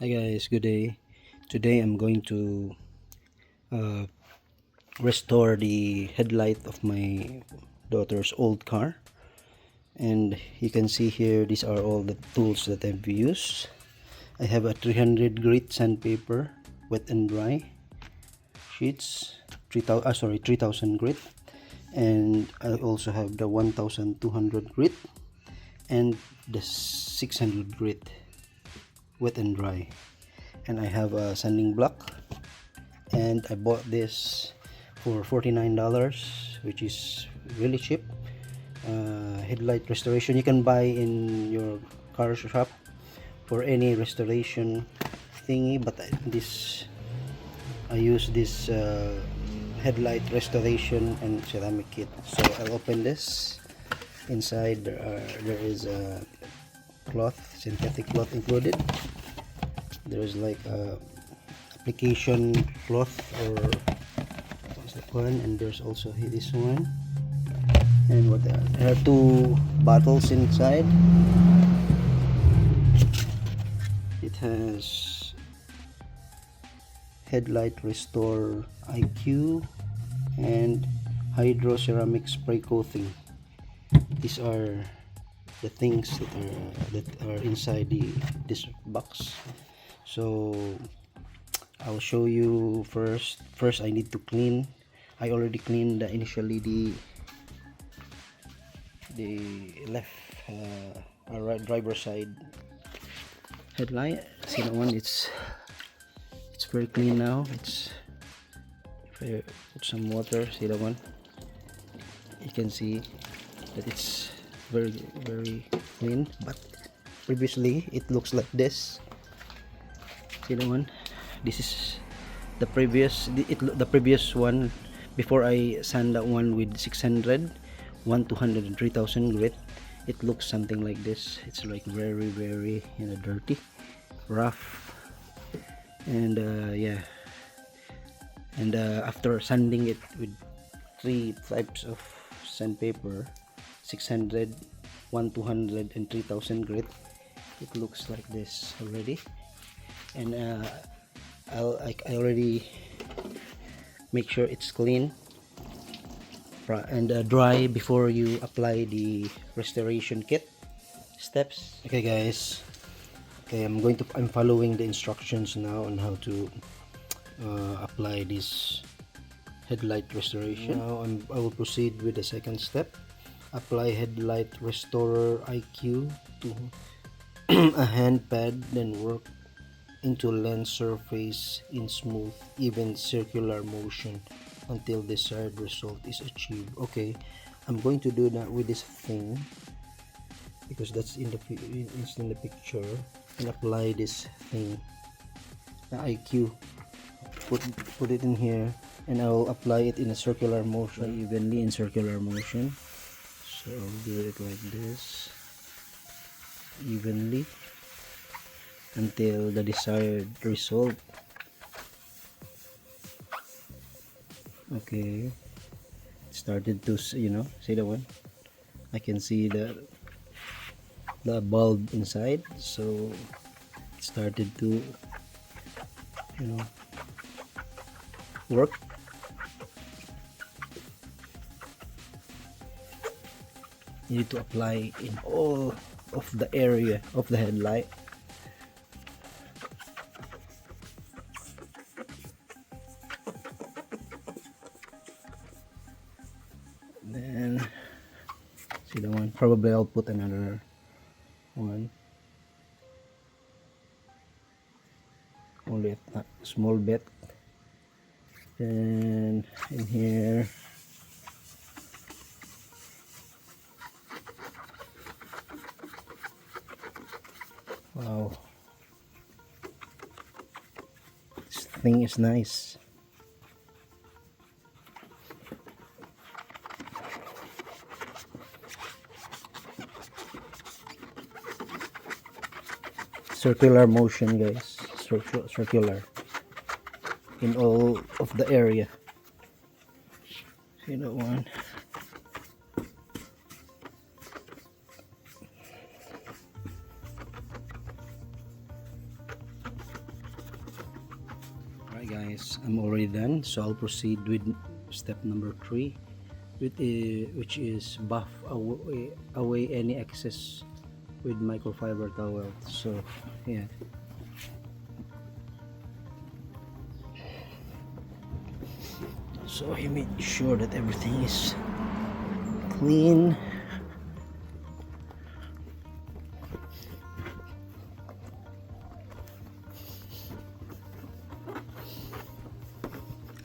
Hi guys, good day. Today I'm going to uh, restore the headlight of my daughter's old car, and you can see here these are all the tools that I've used. I have a 300 grit sandpaper, wet and dry sheets, 3000 grit, and I also have the 1200 grit and the 600 grit, wet and dry. And I have a sanding block, and I bought this for $49, which is really cheap. Headlight restoration you can buy in your car shop for any restoration thingy, but I use this headlight restoration and ceramic kit. So I'll open this. Inside there is a cloth, synthetic cloth included. There's like a application cloth, or what's that one, and there's also this one, and what there are two bottles inside. It has Headlight Restore IQ and Hydro Ceramic Spray Coating. These are the things that are inside this box. So I'll show you first. I need to clean. I already cleaned initially the left right driver side headlight. See that one? It's very clean now. If I put some water, see that one? You can see that it's very clean. But previously it looks like this. See that one? This is the previous one before I sand that one with 600, 200 and 3000 grit. It looks something like this. It's like very dirty, rough, and yeah. And after sanding it with three types of sandpaper, 600, 200 and 3000 grit, it looks like this already. And I already make sure it's clean and dry before you apply the restoration kit steps. Okay guys, I'm following the instructions now on how to apply this headlight restoration. Now I will proceed with the second step. Apply Headlight Restorer IQ to a hand pad, then work into lens surface in smooth, even circular motion until desired result is achieved. Okay, I'm going to do that with this thing because that's in the picture, and apply this thing, the IQ. Put it in here, and I'll apply it in a circular motion, evenly in circular motion. So I'll do it like this, evenly, until the desired result. Okay, it started to, see the one? I can see the bulb inside, so it started to work. You need to apply in all of the area of the headlight. Then see the one, probably I'll put another one, only a small bit. Then in here, wow, this thing is nice. Circular motion guys, circular in all of the area. See that one? guys, I'm already done, so I'll proceed with step number 3, which is buff away any excess with microfiber towel. So yeah, so I made sure that everything is clean.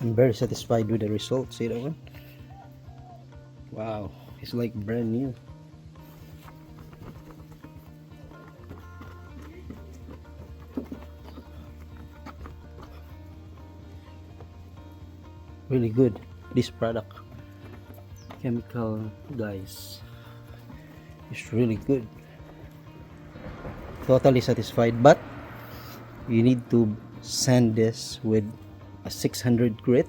I'm very satisfied with the result. See that one? Wow, it's like brand new. Really good, this product. Chemical, guys, it's really good. Totally satisfied, but you need to sand this with a 600 grit,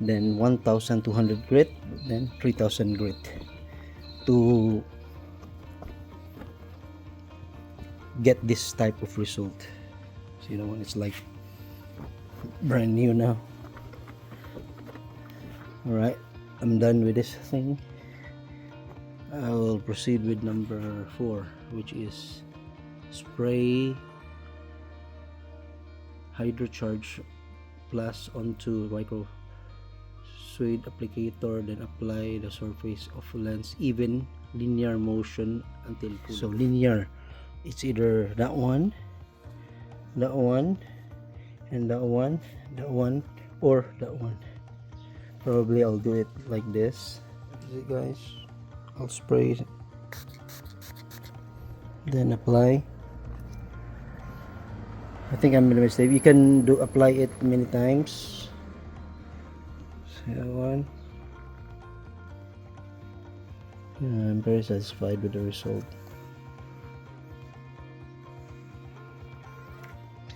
then 1200 grit, then 3000 grit to get this type of result. So you know when it's like brand new now. Alright, I'm done with this thing. I will proceed with number 4, which is spray hydrocharge plus onto micro suede applicator, then apply the surface of lens even linear motion until cool. So linear, it's either that one, and that one, or that one. Probably I'll do it like this. See guys, I'll spray, then apply. I think I made a mistake. You can apply it many times. See that one? Yeah, I'm very satisfied with the result.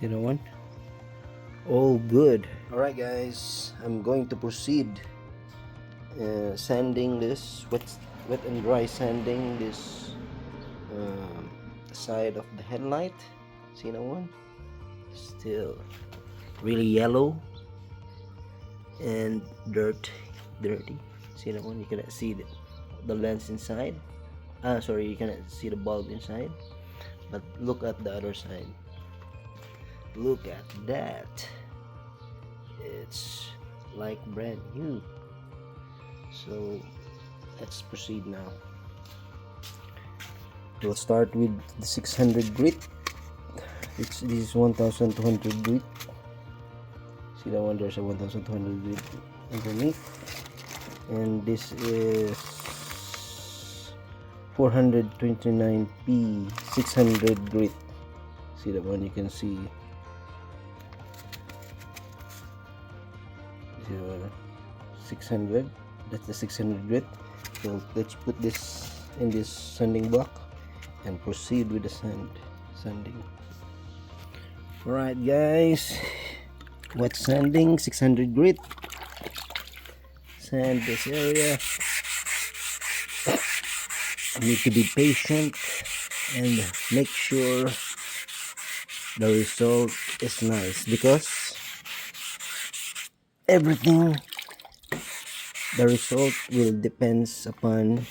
See that one? All good. Alright guys, I'm going to proceed sanding this, wet and dry sanding this side of the headlight. See that one? Still really yellow and dirty. See that one? You cannot see the lens inside. Sorry, you cannot see the bulb inside, but look at the other side. Look at that, it's like brand new. So let's proceed now. We'll start with the 600 grit. This is 1200 grit. See that one? There's a 1200 grit underneath, and this is 429p 600 grit. See that one? You can see 600. That's the 600 grit. So let's put this in this sanding block and proceed with the sanding. Alright guys, wet sanding, 600 grit. Sand this area. You need to be patient and make sure the result is nice, because everything, the result will depends upon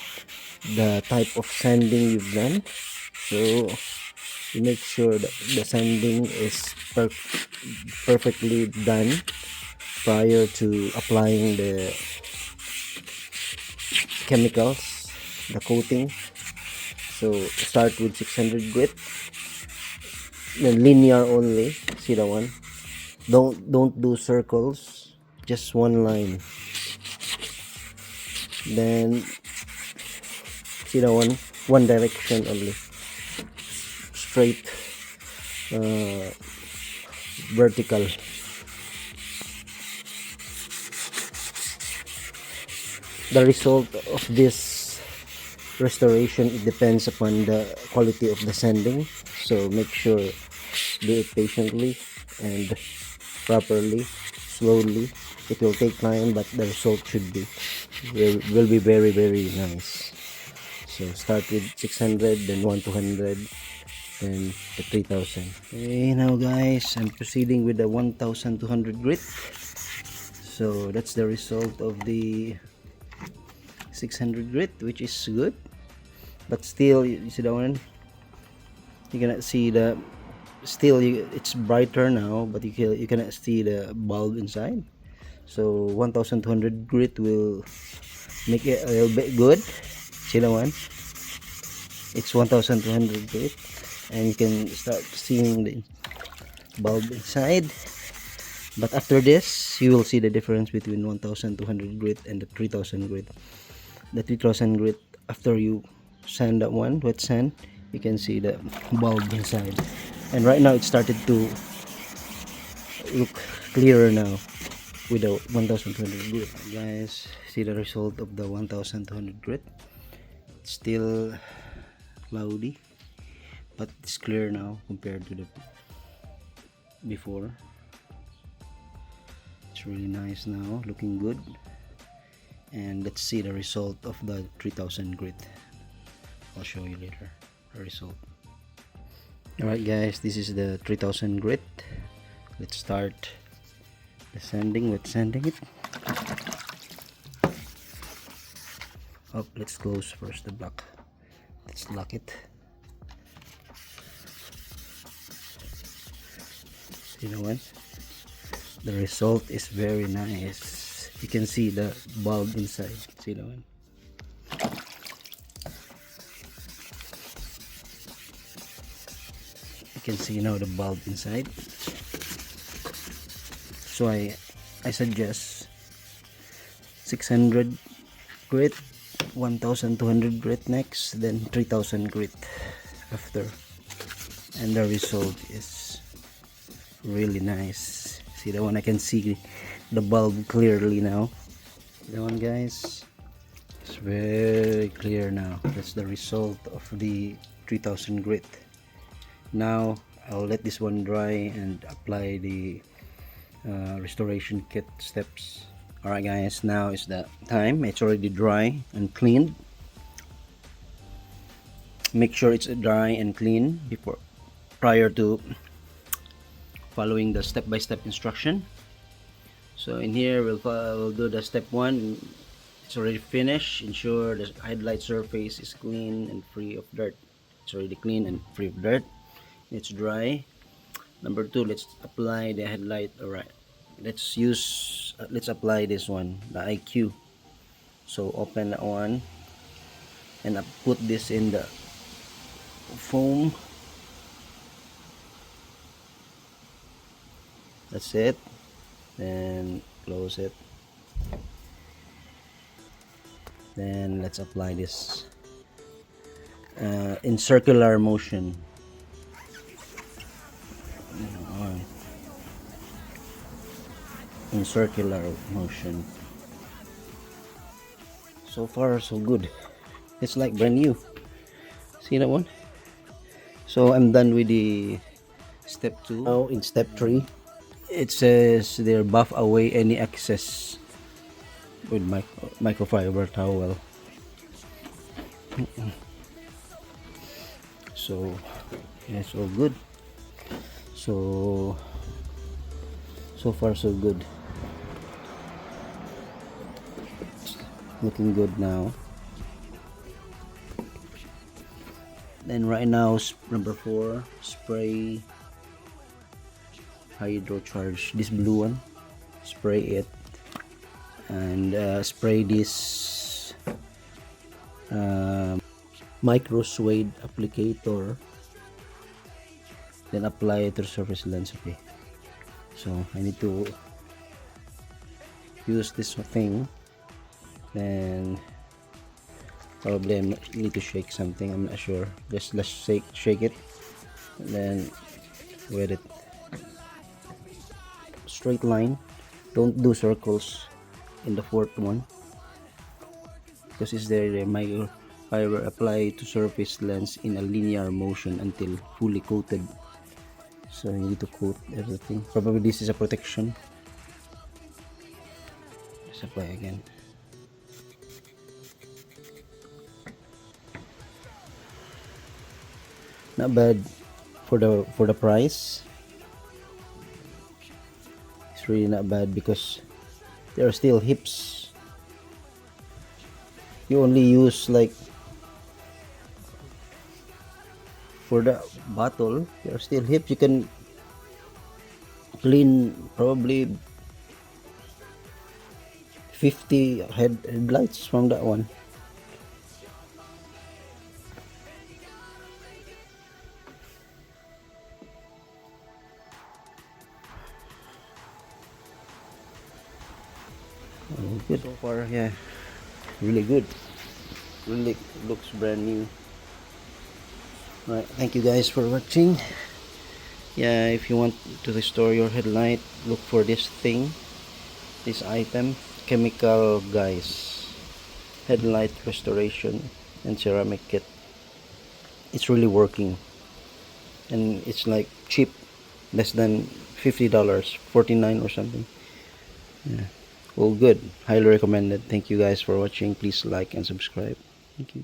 the type of sanding you've done. So you make sure that the sanding is perfectly done prior to applying the chemicals, the coating. So start with 600 grit, then linear only. See that one? Don't do circles, just one line. Then see that one direction only, straight, vertical. The result of this restoration, it depends upon the quality of the sanding. So make sure do it patiently and properly, slowly. It will take time, but the result will be very, very nice. So start with 600, then 1200, then the 3000. Okay, now guys, I'm proceeding with the 1200 grit. So that's the result of the 600 grit, which is good, but still you see that one, you cannot see the, still it's brighter now, but you cannot see the bulb inside. So 1200 grit will make it a little bit good. See that one, it's 1200 grit, and you can start seeing the bulb inside. But after this, you will see the difference between 1200 grit and the 3000 grit. The 3000 grit, after you sand that one, wet sand, you can see the bulb inside. And right now it started to look clearer now with the 1200 grit. Guys, see the result of the 1200 grit. It's still cloudy, but it's clear now compared to the before. It's really nice now, looking good. And let's see the result of the 3000 grit. I'll show you later the result. Alright guys, this is the 3000 grit. Let's start the sanding with sanding it. Oh, let's close first the block. Let's lock it. You know what? The result is very nice. You can see the bulb inside. See that one? You can see now the bulb inside. So I suggest 600 grit, 1200 grit next, then 3000 grit after, and the result is really nice. See that one? I can see the bulb clearly now. That one guys, it's very clear now. That's the result of the 3000 grit. Now I'll let this one dry and apply the restoration kit steps. Alright guys, now is the time. It's already dry and cleaned. Make sure it's dry and clean prior to following the step-by-step instruction. So in here we'll do the step 1. It's already finished. Ensure the headlight surface is clean and free of dirt. It's already clean and free of dirt. It's dry. Number 2, let's apply the headlight. Alright, let's apply this one, the IQ. So open that one and put this in the foam. That's it. Then close it. Then let's apply this in circular motion. In circular motion. So far so good. It's like brand new. See that one? So I'm done with the step 2. Now in step 3, it says there, buff away any excess with microfiber towel. So yeah, so good. So far so good. Looking good now. Then right now, number 4, spray hydro charge. This blue one, spray it, and spray this micro suede applicator, then apply it to the surface lens. Okay, so I need to use this thing, then probably I need to shake something, I'm not sure. Just let's shake it, and then wet it. Straight line, don't do circles in the 4th one, because it's there the microfiber apply to surface lens in a linear motion until fully coated. So you need to coat everything. Probably this is a protection. Let's apply again. Not bad. for the price. It's really not bad because there are still hips. You only use like for the bottle, there are still hips. You can clean probably 50 headlights from that one. Good so far, yeah, really good, really looks brand new. Right, thank you guys for watching. Yeah, if you want to restore your headlight, look for this thing, this item, chemical guys, headlight restoration and ceramic kit. It's really working, and it's like cheap, less than $50, 49 or something. Yeah, well, good, highly recommended. Thank you guys for watching. Please like and subscribe. Thank you.